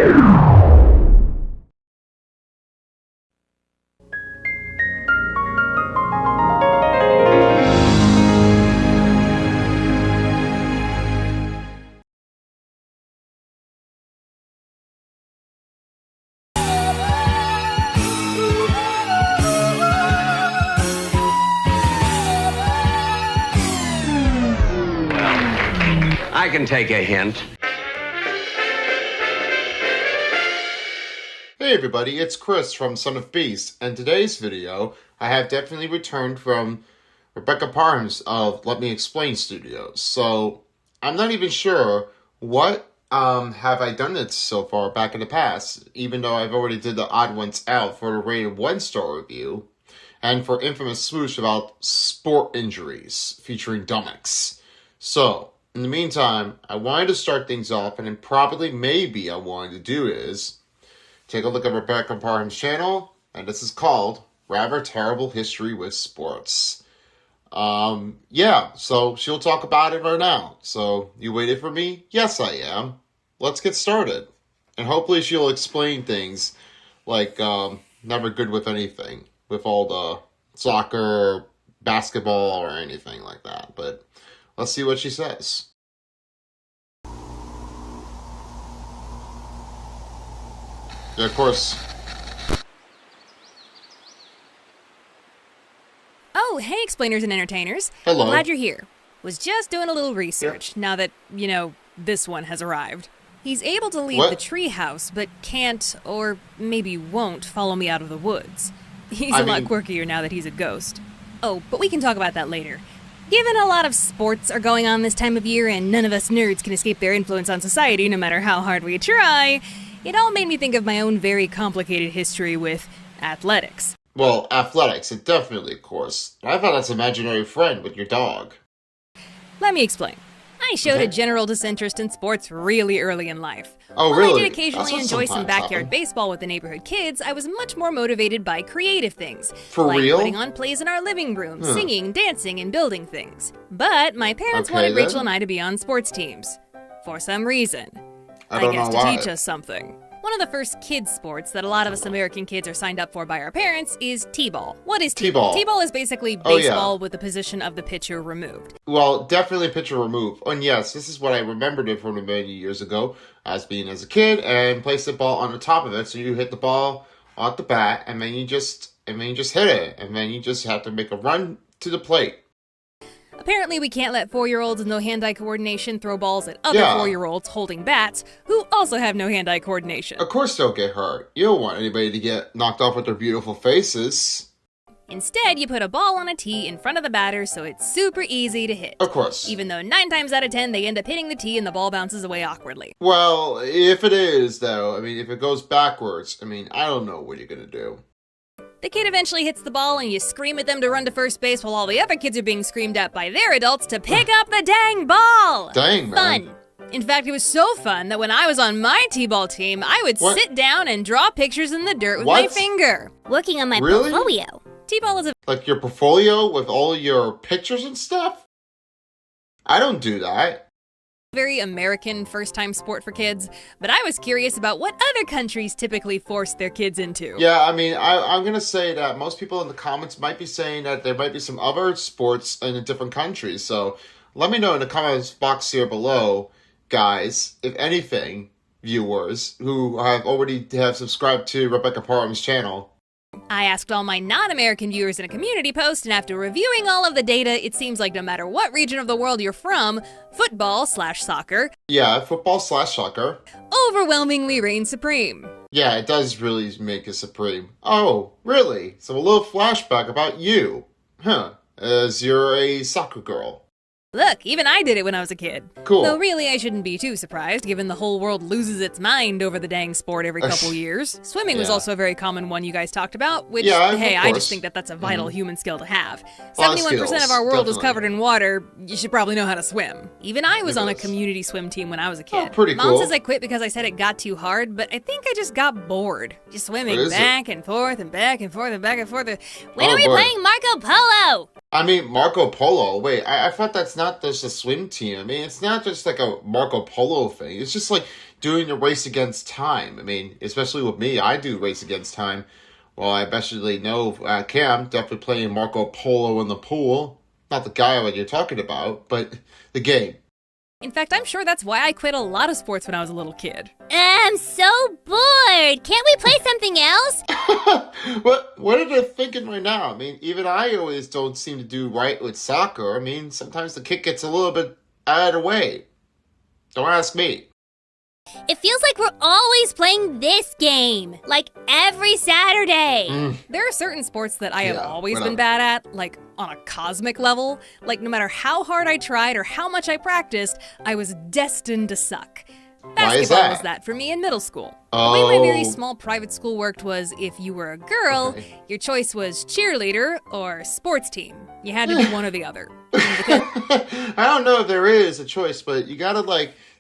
I can take a hint. Hey everybody, it's Chris from Son of Beast, and today's video, I have definitely returned from Rebecca Parham's of Letmeexplainstudios. So, I'm not even sure what have I done it so far back in the past, even though I've already did the Odd Ones Out for the rated 1-star review, and for Infamous Swoosh about sport injuries, featuring Dummix. So, in the meantime, I wanted to start things off, and then probably maybe I wanted to do is take a look at Rebecca Parham's channel, and this is called Rather Terrible History with Sports. Yeah, so she'll talk about it right now. So, you waited for me? Yes, I am. Let's get started. And hopefully she'll explain things like, never good with anything, with all the soccer, basketball, or anything like that. But let's see what she says. Yeah, of course. Oh, hey, explainers and entertainers. Hello. Glad you're here. Was just doing a little research now that, this one has arrived. He's able to leave the treehouse, but can't, or maybe won't, follow me out of the woods. He's a lot quirkier now that he's a ghost. Oh, but we can talk about that later. Given a lot of sports are going on this time of year and none of us nerds can escape their influence on society no matter how hard we try, it all made me think of my own very complicated history with athletics. Well, athletics, it definitely, of course. I thought that's imaginary friend with your dog. Let me explain. I showed a general disinterest in sports really early in life. Oh, While really? I did occasionally enjoy some backyard baseball with the neighborhood kids, I was much more motivated by creative things. For like real? Putting on plays in our living room, singing, dancing, and building things. But my parents wanted Rachel and I to be on sports teams. For some reason. I guess to teach us something. One of the first kids' sports that a lot of us American kids are signed up for by our parents is T-ball. What is T-ball? T-ball is basically baseball with the position of the pitcher removed. Well, definitely pitcher removed. And yes, this is what I remembered it from many years ago as a kid, and place the ball on the top of it. So you hit the ball off the bat, and then you just hit it, and then you just have to make a run to the plate. Apparently, we can't let 4-year-olds with no hand-eye coordination throw balls at other 4-year-olds holding bats who also have no hand-eye coordination. Of course they'll get hurt. You don't want anybody to get knocked off with their beautiful faces. Instead, you put a ball on a tee in front of the batter so it's super easy to hit. Of course. Even though 9 times out of 10, they end up hitting the tee and the ball bounces away awkwardly. Well, if it is, though, if it goes backwards, I don't know what you're going to do. The kid eventually hits the ball and you scream at them to run to first base while all the other kids are being screamed at by their adults to pick up the dang ball! Dang, man. Fun! In fact, it was so fun that when I was on my T-ball team, I would sit down and draw pictures in the dirt with my finger. Working on my portfolio. T-ball is a... Like your portfolio with all your pictures and stuff? I don't do that. Very American first-time sport for kids, but I was curious about what other countries typically force their kids into. Yeah, I'm going to say that most people in the comments might be saying that there might be some other sports in different countries, so let me know in the comments box here below, guys, if anything, viewers, who have subscribed to Rebecca Parham's channel. I asked all my non-American viewers in a community post, and after reviewing all of the data, it seems like no matter what region of the world you're from, football/soccer... Yeah, football/soccer. ...overwhelmingly reigns supreme. Yeah, it does really make it supreme. Oh, really? So a little flashback about you. As you're a soccer girl. Look, even I did it when I was a kid. Cool. Though really I shouldn't be too surprised, given the whole world loses its mind over the dang sport every couple years. Swimming was also a very common one you guys talked about, which, hey, I just think that that's a vital human skill to have. 71% of our world is covered in water, you should probably know how to swim. Even I was on a community swim team when I was a kid. Oh, pretty cool. Mom says I quit because I said it got too hard, but I think I just got bored. Just swimming back and forth and back and forth and back and forth. When are we playing Marco Polo? Marco Polo. Wait, I thought that's not just a swim team. It's not just like a Marco Polo thing. It's just like doing the race against time. I mean, especially with me, I do race against time. Well, I especially know Cam definitely playing Marco Polo in the pool. Not the guy that you're talking about, but the game. In fact, I'm sure that's why I quit a lot of sports when I was a little kid. I'm so bored. Can't we play something else? What are they thinking right now? I mean, even I always don't seem to do right with soccer. I mean, sometimes the kick gets a little bit out of the way. Don't ask me. It feels like we're always playing this game, like every Saturday. There are certain sports that I have always whatever. been bad at, like on a cosmic level. Like no matter how hard I tried or how much I practiced, I was destined to suck. Why is Basketball that? was that for me in middle school. Oh. The way my very small private school worked was if you were a girl, your choice was cheerleader or sports team. You had to do one or the other. I don't know if there is a choice, but you gotta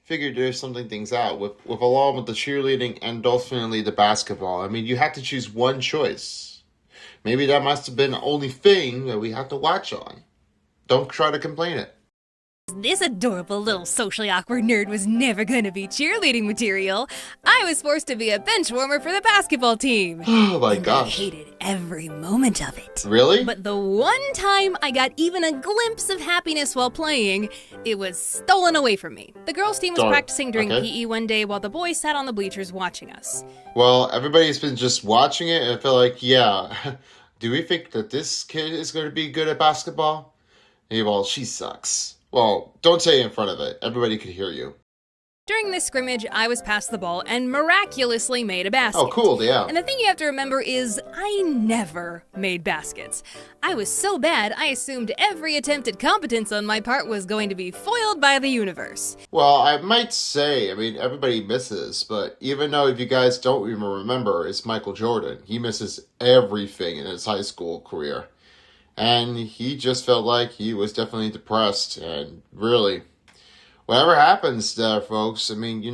figure there's something things out with along with the cheerleading and ultimately the basketball. I mean, you have to choose one choice. Maybe that must have been the only thing that we have to watch on. Don't try to complain it. This adorable little socially awkward nerd was never gonna be cheerleading material. I was forced to be a bench warmer for the basketball team. Oh my And I gosh. hated every moment of it. Really? But the one time I got even a glimpse of happiness while playing, it was stolen away from me. The girls' team was Darn. practicing during Okay. PE one day while the boys sat on the bleachers watching us. Well, everybody's been just watching it and I feel like, yeah, do we think that this kid is going to be good at basketball? Hey, well, she sucks. Well, don't say it in front of it. Everybody could hear you. During this scrimmage, I was passed the ball and miraculously made a basket. Oh, cool, yeah. And the thing you have to remember is I never made baskets. I was so bad, I assumed every attempt at competence on my part was going to be foiled by the universe. Well, I might say, I mean, everybody misses, but even though if you guys don't even remember, it's Michael Jordan. He misses everything in his high school career. And he just felt like he was definitely depressed. And really, whatever happens there, folks, I mean,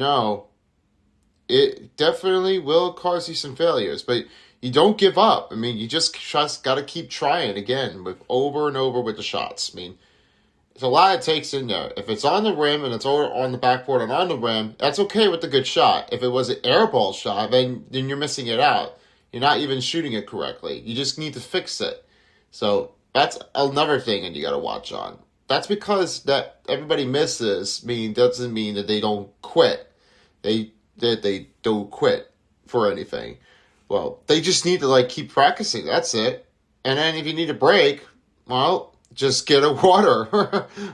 it definitely will cause you some failures. But you don't give up. I mean, you just got to keep trying again with over and over with the shots. I mean, there's a lot it takes in there. If it's on the rim and it's over on the backboard and on the rim, that's okay with the good shot. If it was an air ball shot, then you're missing it out. You're not even shooting it correctly. You just need to fix it. So that's another thing that you got to watch on. That's because that everybody misses doesn't mean that they don't quit. They don't quit for anything. Well, they just need to keep practicing. That's it. And then if you need a break, well, just get a water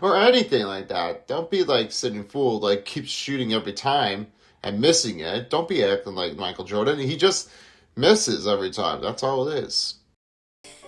or anything like that. Don't be sitting fool, keep shooting every time and missing it. Don't be acting like Michael Jordan. He just misses every time. That's all it is.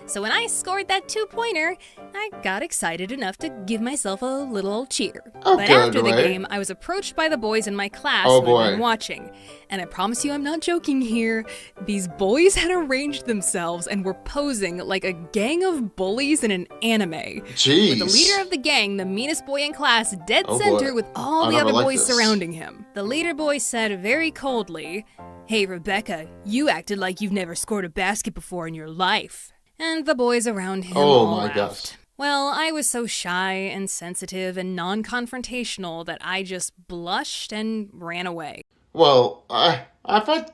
So when I scored that 2-pointer, I got excited enough to give myself a little cheer. Oh, but good, after the right? game, I was approached by the boys in my class Oh, who had boy. been watching. And I promise you I'm not joking here. These boys had arranged themselves and were posing like a gang of bullies in an anime. Jeez. With the leader of the gang, the meanest boy in class, dead Oh, center boy. with all I the never other liked boys this. surrounding him. The leader boy said very coldly, "Hey, Rebecca, you acted like you've never scored a basket before in your life." And the boys around him Oh, all my laughed. gosh. Well, I was so shy and sensitive and non-confrontational that I just blushed and ran away. Well, I thought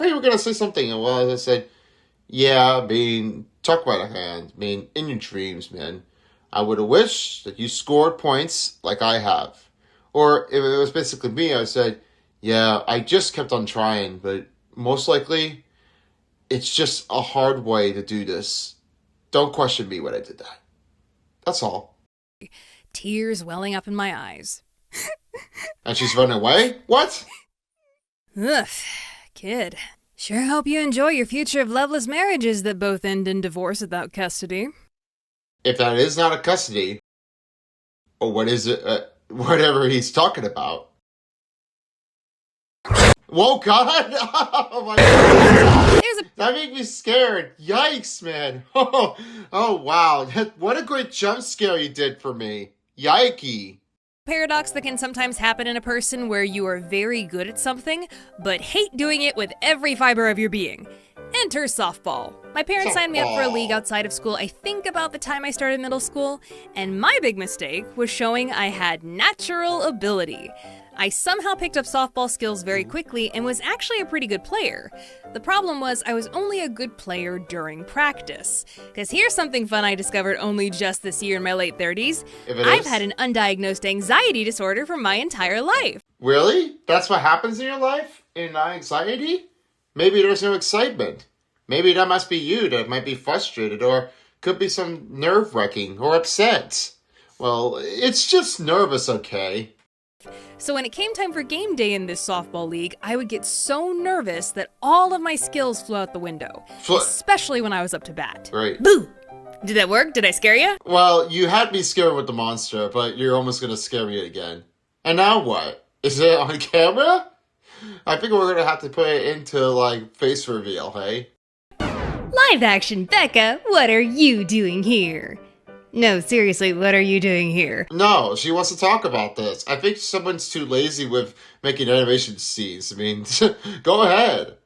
you were gonna say something. And well, as I said, yeah, talk about a hand. In your dreams, man. I would have wished that you scored points like I have. Or if it was basically me, I said, yeah, I just kept on trying, but most likely, it's just a hard way to do this. Don't question me when I did that. That's all. Tears welling up in my eyes. And she's running away? What? Ugh, kid. Sure hope you enjoy your future of loveless marriages that both end in divorce without custody. If that is not a custody, or what is it, whatever he's talking about. Whoa, God! Oh, my God. That made me scared. Yikes, man. Oh, wow. What a great jump scare you did for me. Yikey. Paradox that can sometimes happen in a person where you are very good at something, but hate doing it with every fiber of your being. Enter softball. My parents signed me up for a league outside of school, I think about the time I started middle school, and my big mistake was showing I had natural ability. I somehow picked up softball skills very quickly and was actually a pretty good player. The problem was I was only a good player during practice. Because here's something fun I discovered only just this year in my late 30s. I've had an undiagnosed anxiety disorder for my entire life. Really? That's what happens in your life? In anxiety? Maybe there's no excitement. Maybe that must be you that might be frustrated, or could be some nerve-wracking or upset. Well, it's just nervous, okay? So when it came time for game day in this softball league, I would get so nervous that all of my skills flew out the window. Especially when I was up to bat. Right. Boo! Did that work? Did I scare you? Well, you had me scared with the monster, but you're almost going to scare me again. And now what? Is it on camera? I think we're going to have to put it into, like, face reveal, hey? Live action, Becca, what are you doing here? No, seriously, what are you doing here? No, she wants to talk about this. I think someone's too lazy with making animation scenes. I mean, go ahead.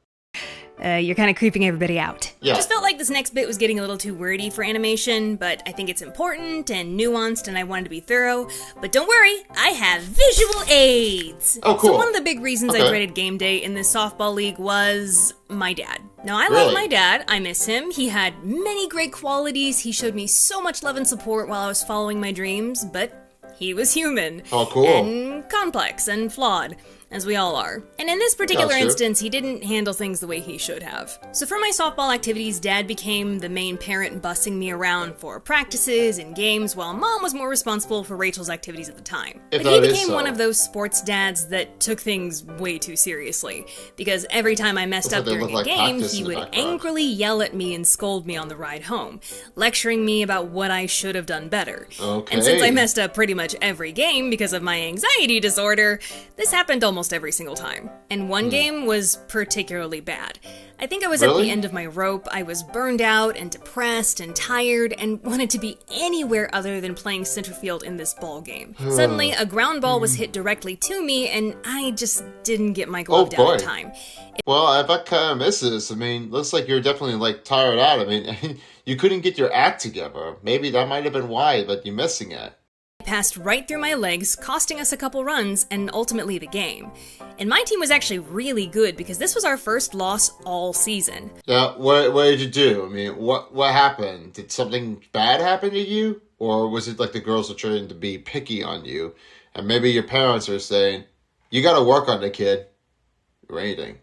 You're kind of creeping everybody out. Yeah. Just felt like this next bit was getting a little too wordy for animation, but I think it's important and nuanced and I wanted to be thorough. But don't worry, I have visual aids! Oh, cool. So one of the big reasons I dreaded game day in this softball league was my dad. Now, I love my dad. I miss him. He had many great qualities. He showed me so much love and support while I was following my dreams, but he was human. Oh, cool. And complex and flawed, as we all are. And in this particular instance, he didn't handle things the way he should have. So for my softball activities, Dad became the main parent bussing me around for practices and games, while Mom was more responsible for Rachel's activities at the time. But he became one of those sports dads that took things way too seriously, because every time I messed up during a game, he would angrily yell at me and scold me on the ride home, lecturing me about what I should have done better. Okay. And since I messed up pretty much every game because of my anxiety disorder, this happened almost every single time. And one game was particularly bad. I think I was at the end of my rope. I was burned out and depressed and tired and wanted to be anywhere other than playing center field in this ball game. Suddenly, a ground ball was hit directly to me and I just didn't get my glove down in time. Well, I bet kind of misses. I mean, looks like you're definitely like tired out. I mean, you couldn't get your act together. Maybe that might have been why, but you're missing it. Passed right through my legs, costing us a couple runs and ultimately the game. And my team was actually really good because this was our first loss all season. Yeah, what did you do? I mean, what happened? Did something bad happen to you? Or was it like the girls were trying to be picky on you? And maybe your parents are saying, you gotta work on the kid. Or anything.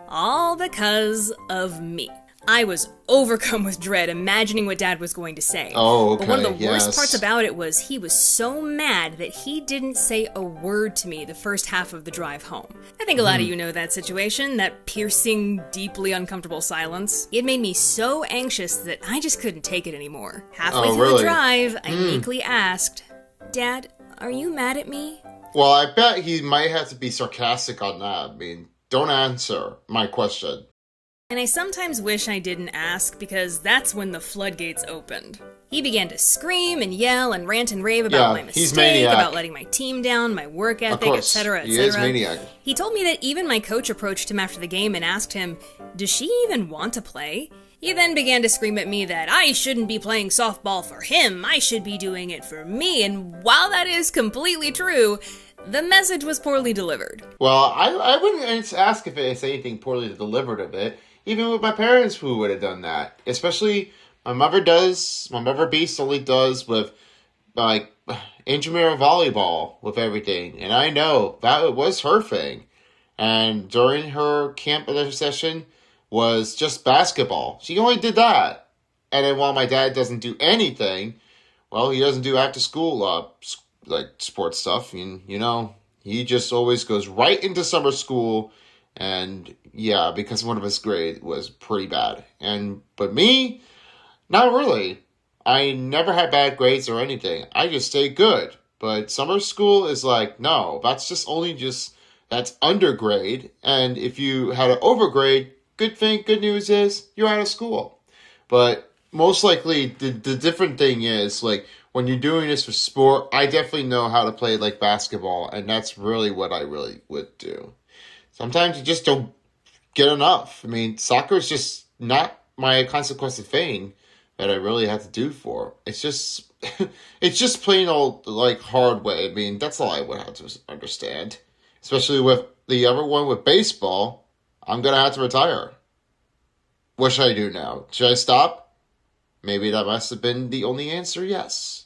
All because of me. I was overcome with dread, imagining what Dad was going to say. Oh, okay, But one of the worst parts about it was he was so mad that he didn't say a word to me the first half of the drive home. I think a lot of you know that situation, that piercing, deeply uncomfortable silence. It made me so anxious that I just couldn't take it anymore. Halfway through the drive, I meekly asked, Dad, are you mad at me? Well, I bet he might have to be sarcastic on that. I mean, don't answer my question. And I sometimes wish I didn't ask, because that's when the floodgates opened. He began to scream and yell and rant and rave about my mistake, about letting my team down, my work ethic, etc., etc. He is maniac. He told me that even my coach approached him after the game and asked him, does she even want to play? He then began to scream at me that I shouldn't be playing softball for him, I should be doing it for me, and while that is completely true, the message was poorly delivered. Well, I wouldn't ask if it's anything poorly delivered of it. Even with my parents who would have done that. Especially, my mother Beast only does with, like, intramural volleyball with everything. And I know that was her thing. And during her camp session was just basketball. She only did that. And then while my dad doesn't do anything, well, he doesn't do after school, like, sports stuff. And, you know, he just always goes right into summer school. And yeah, because one of his grades was pretty bad. But me, not really. I never had bad grades or anything. I just stayed good. But summer school is like, no, that's that's undergrade. And if you had an overgrade, good news is you're out of school. But most likely the different thing is, like, when you're doing this for sport, I definitely know how to play like basketball. And that's really what I really would do. Sometimes you just don't get enough. I mean, soccer is just not my consequence of thing that I really had to do for. It's just, it's just plain old, like, hard way. I mean, that's all I would have to understand. Especially with the other one with baseball, I'm gonna have to retire. What should I do now? Should I stop? Maybe that must have been the only answer, yes.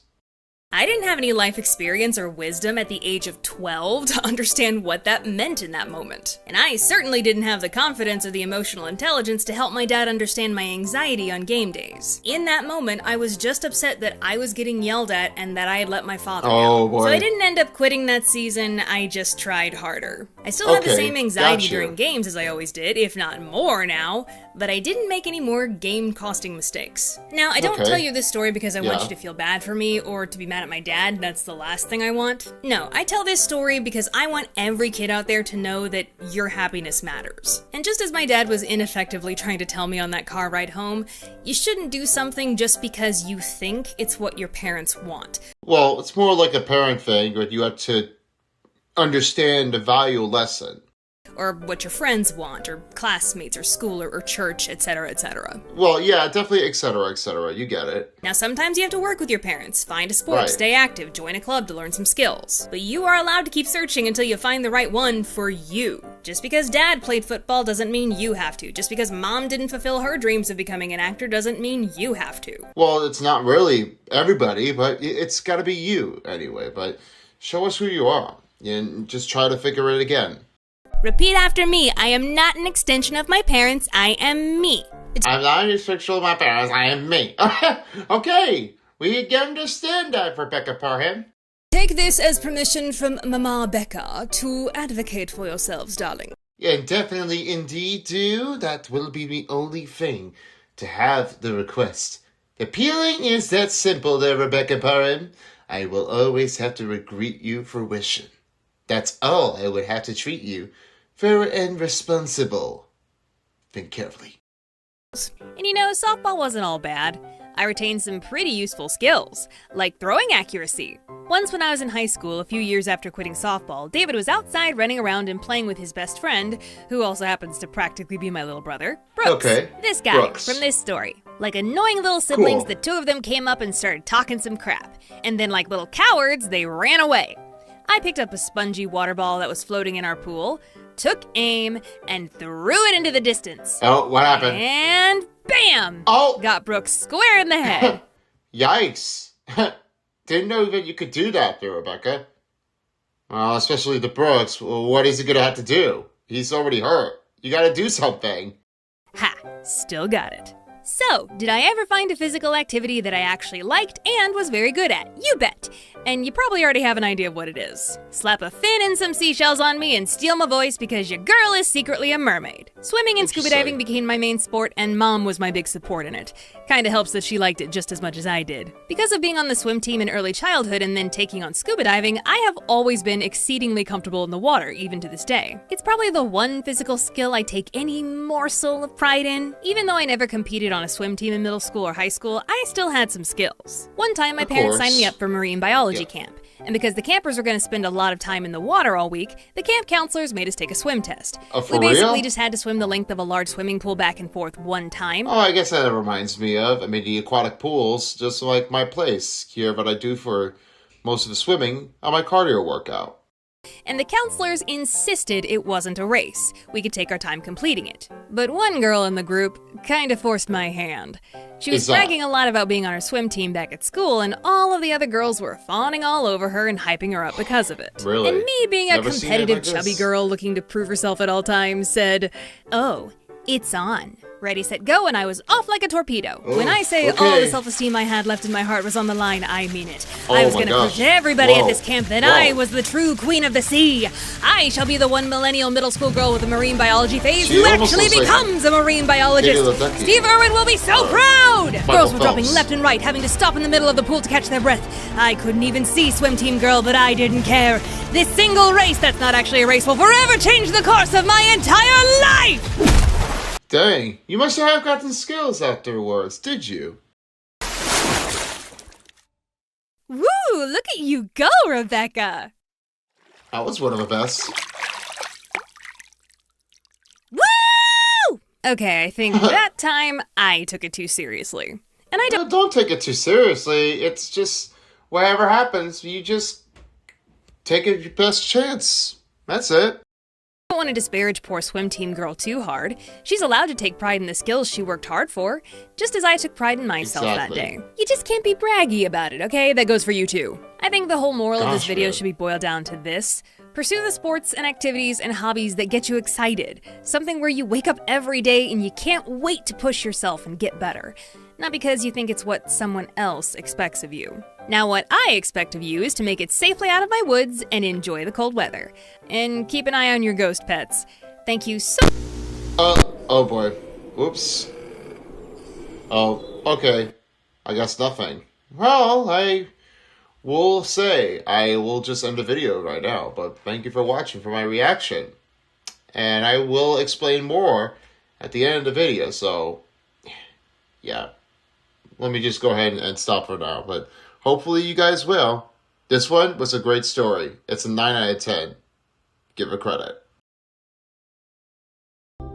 I didn't have any life experience or wisdom at the age of 12 to understand what that meant in that moment. And I certainly didn't have the confidence or the emotional intelligence to help my dad understand my anxiety on game days. In that moment, I was just upset that I was getting yelled at and that I had let my father down. Oh, boy. So I didn't end up quitting that season, I just tried harder. I still have the same anxiety during games as I always did, if not more now, but I didn't make any more game-costing mistakes. Now, I don't tell you this story because I want you to feel bad for me or to be mad at my dad. That's the last thing I want. No, I tell this story because I want every kid out there to know that your happiness matters. And just as my dad was ineffectively trying to tell me on that car ride home, you shouldn't do something just because you think it's what your parents want. Well, it's more like a parent thing, but you have to understand the value lesson. Or what your friends want, or classmates, or school, or church, etc., etc. Well, yeah, definitely, etc., etc. You get it. Now, sometimes you have to work with your parents, find a sport, stay active, join a club to learn some skills. But you are allowed to keep searching until you find the right one for you. Just because dad played football doesn't mean you have to. Just because mom didn't fulfill her dreams of becoming an actor doesn't mean you have to. Well, it's not really everybody, but it's gotta be you anyway. But show us who you are, and just try to figure it again. Repeat after me. I am not an extension of my parents. I am me. I'm not an extension of my parents. I am me. Okay, we can understand that, Rebecca Parham. Take this as permission from Mama Becca to advocate for yourselves, darling. And definitely indeed do. That will be the only thing to have the request. The peeling is that simple there, Rebecca Parham. I will always have to greet you for wishing. That's all I would have to treat you. Fair and responsible. Think carefully. And you know, softball wasn't all bad. I retained some pretty useful skills, like throwing accuracy. Once when I was in high school, a few years after quitting softball, David was outside running around and playing with his best friend, who also happens to practically be my little brother, Brooks. Okay. This guy from this story. Like annoying little siblings, the two of them came up and started talking some crap. And then like little cowards, they ran away. I picked up a spongy water ball that was floating in our pool, took aim, and threw it into the distance. Oh, what happened? And bam! Oh! Got Brooks square in the head. Yikes. Didn't know that you could do that there, Rebecca. Well, especially the Brooks. Well, what is he going to have to do? He's already hurt. You got to do something. Ha! Still got it. So, did I ever find a physical activity that I actually liked and was very good at? You bet! And you probably already have an idea of what it is. Slap a fin and some seashells on me and steal my voice because your girl is secretly a mermaid. Swimming and scuba diving became my main sport and mom was my big support in it. Kinda helps that she liked it just as much as I did. Because of being on the swim team in early childhood and then taking on scuba diving, I have always been exceedingly comfortable in the water, even to this day. It's probably the one physical skill I take any morsel of pride in. Even though I never competed on a swim team in middle school or high school, I still had some skills. One time, my parents signed me up for marine biology camp, and because the campers were going to spend a lot of time in the water all week, the camp counselors made us take a swim test. For we basically real? just had to swim the length of a large swimming pool back and forth one time. Oh, I guess that reminds me of, the aquatic pools, just like my place here, but I do for most of the swimming on my cardio workout. And the counselors insisted it wasn't a race. We could take our time completing it. But one girl in the group kinda forced my hand. She was bragging a lot about being on her swim team back at school, and all of the other girls were fawning all over her and hyping her up because of it. Really? And me, being a competitive, chubby girl looking to prove herself at all times, said, "Oh, it's on. Ready, set, go," and I was off like a torpedo. When I say all the self-esteem I had left in my heart was on the line, I mean it. I was gonna prove to everybody at this camp that I was the true queen of the sea. I shall be the one millennial middle school girl with a marine biology phase who actually becomes a marine biologist. Steve Irwin will be so proud! Girls were dropping left and right, having to stop in the middle of the pool to catch their breath. I couldn't even see swim team girl, but I didn't care. This single race that's not actually a race will forever change the course of my entire life! Dang, you must have gotten skills afterwards, did you? Woo! Look at you go, Rebecca! I was one of the best. Woo! Okay, I think that time I took it too seriously. And I don't. No, don't take it too seriously. It's just whatever happens, you just take it your best chance. That's it. I don't want to disparage poor swim team girl too hard. She's allowed to take pride in the skills she worked hard for, just as I took pride in myself Exactly. that day. You just can't be braggy about it, okay? That goes for you too. I think the whole moral of this video should be boiled down to this. Pursue the sports and activities and hobbies that get you excited. Something where you wake up every day and you can't wait to push yourself and get better. Not because you think it's what someone else expects of you. Now what I expect of you is to make it safely out of my woods and enjoy the cold weather. And keep an eye on your ghost pets. Thank you so Oh boy. Whoops. Oh, okay. I guess nothing. Well, I will say I will just end the video right now, but thank you for watching for my reaction. And I will explain more at the end of the video, so yeah. Let me just go ahead and stop for now, but hopefully you guys will. This one was a great story. It's a 9 out of 10. Give it credit.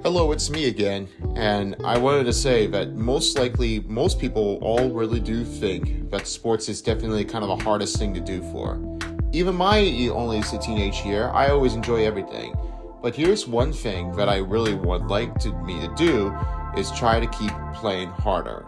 Hello, it's me again, and I wanted to say that most likely, most people all really do think that sports is definitely kind of the hardest thing to do for. Even my only a teenage year, I always enjoy everything. But here's one thing that I really would like me to do, is try to keep playing harder.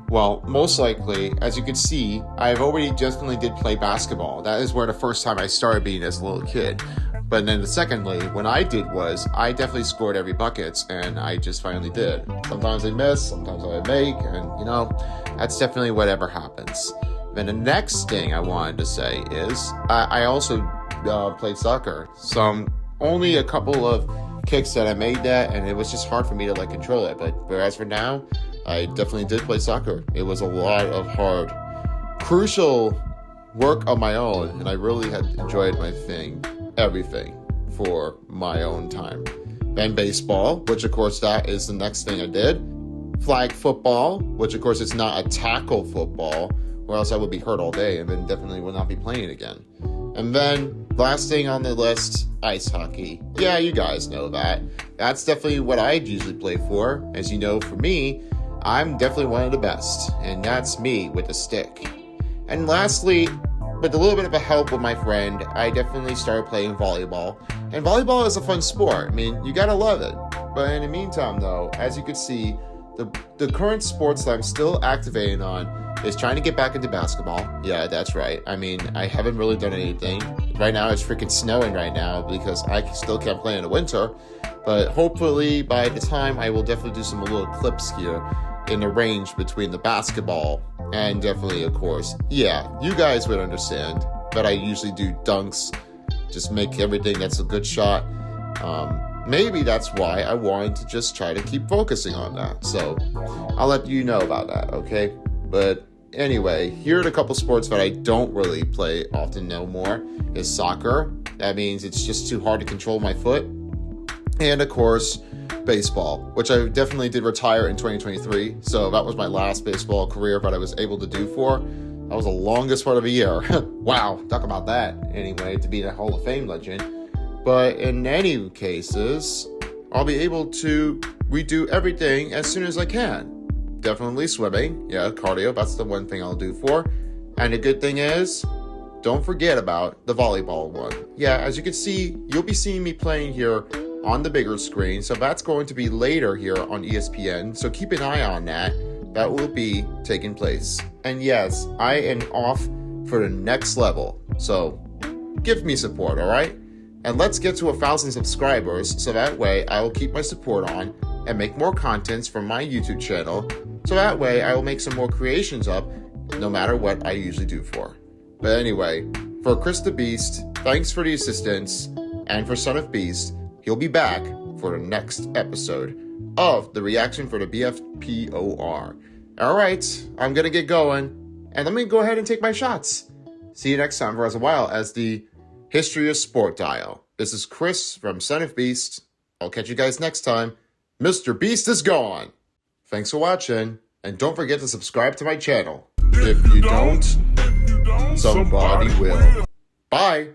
Well, most likely, as you can see, I've already definitely did play basketball. That is where the first time I started being as a little kid. But then secondly, when I did was, I definitely scored every buckets, and I just finally did. Sometimes I miss, sometimes I make, and you know, that's definitely whatever happens. Then the next thing I wanted to say is, I also played soccer. Only a couple of kicks that I made that, and it was just hard for me to like control it. But as for now, I definitely did play soccer. It was a lot of hard, crucial work on my own, and I really had enjoyed everything for my own time. Then baseball, which of course that is the next thing I did. Flag football, which of course is not a tackle football, or else I would be hurt all day and then definitely would not be playing again. And then last thing on the list, ice hockey. Yeah, you guys know that. That's definitely what I usually play for. As you know, for me, I'm definitely one of the best, and that's me with a stick. And lastly, with a little bit of a help with my friend, I definitely started playing volleyball. And volleyball is a fun sport. I mean, you gotta love it. But in the meantime, though, as you can see, the current sports that I'm still activating on is trying to get back into basketball. Yeah, that's right. I mean, I haven't really done anything. Right now, it's freaking snowing right now because I still can't play in the winter. But hopefully, by the time, I will definitely do some little clips here in the range between the basketball and definitely, of course, yeah, you guys would understand that I usually do dunks, just make everything that's a good shot. Maybe that's why I wanted to just try to keep focusing on that. So I'll let you know about that, okay? But anyway, here are a couple sports that I don't really play often no more is soccer. That means it's just too hard to control my foot. And of course, baseball, which I definitely did retire in 2023. So that was my last baseball career that I was able to do for. That was the longest part of a year. Wow, talk about that. Anyway, to be a Hall of Fame legend. But in any cases, I'll be able to redo everything as soon as I can. Definitely swimming. Yeah, cardio, that's the one thing I'll do for. And the good thing is, don't forget about the volleyball one. Yeah, as you can see, you'll be seeing me playing here on the bigger screen. So that's going to be later here on ESPN. So keep an eye on that. That will be taking place. And yes, I am off for the next level. So give me support, all right? And let's get to 1,000 subscribers. So that way I will keep my support on and make more contents from my YouTube channel. So that way I will make some more creations up no matter what I usually do for. But anyway, for Chris the Beast, thanks for the assistance. And for Son of Beast, he'll be back for the next episode of the reaction for the BFPOR. Alright, I'm gonna get going. And let me go ahead and take my shots. See you next time for as a while as the History of Sport Dial. This is Chris from Son of Beast. I'll catch you guys next time. Mr. Beast is gone. Thanks for watching, and don't forget to subscribe to my channel. If you don't, somebody will. Bye.